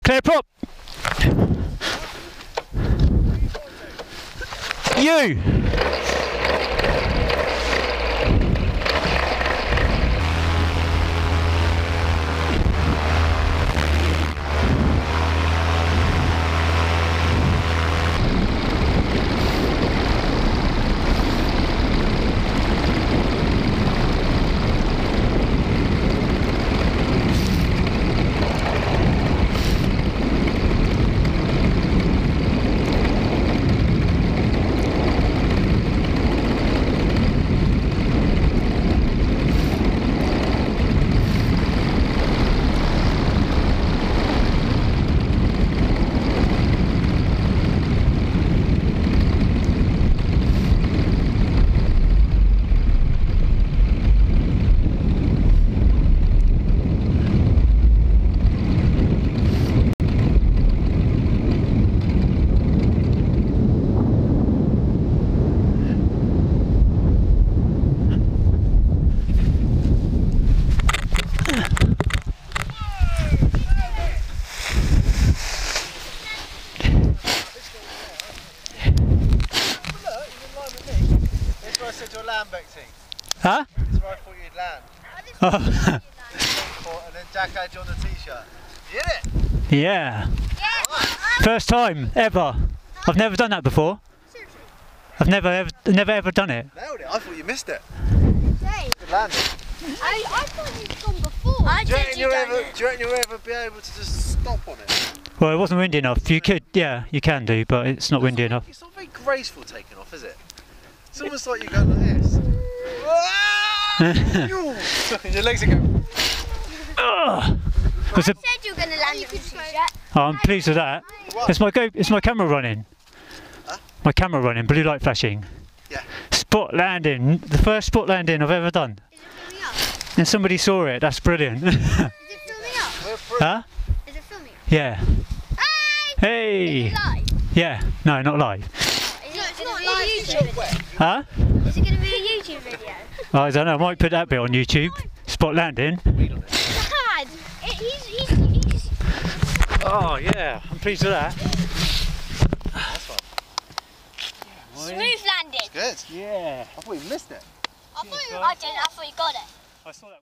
Clear prop. You. Huh? That's where I thought you'd land. Oh. And then Jack had you on the t-shirt. You did it? Yeah. First time ever. I've never done that before. I've never ever done it. Nailed it. I thought you missed it. Hey. Good landing. I thought you'd gone before. Do you reckon you'll ever be able to just stop on it? Well, it wasn't windy enough. You could, yeah, you can do, but it's not windy enough. It's not very graceful taking off, is it? It's almost like you're going like this. Your legs are going. I said you were going to land on your t-shirt. Oh, I'm pleased with that. It's my camera running. Huh? My camera running, blue light flashing. Yeah. Spot landing, the first spot landing I've ever done. Is it filming up? And somebody saw it, that's brilliant. Is it filming up? Huh? Is it filming up? Yeah. Hey! Hey! Is it live? Yeah, no, not live. It's not live. YouTube video. Huh? Is it going to be a YouTube video? I don't know, I might put that bit on YouTube. Spot landing. Dad! He's Oh yeah, I'm pleased with that. That's fine. smooth landing. Good. Yeah. I thought you missed it. I thought you got it. I saw that.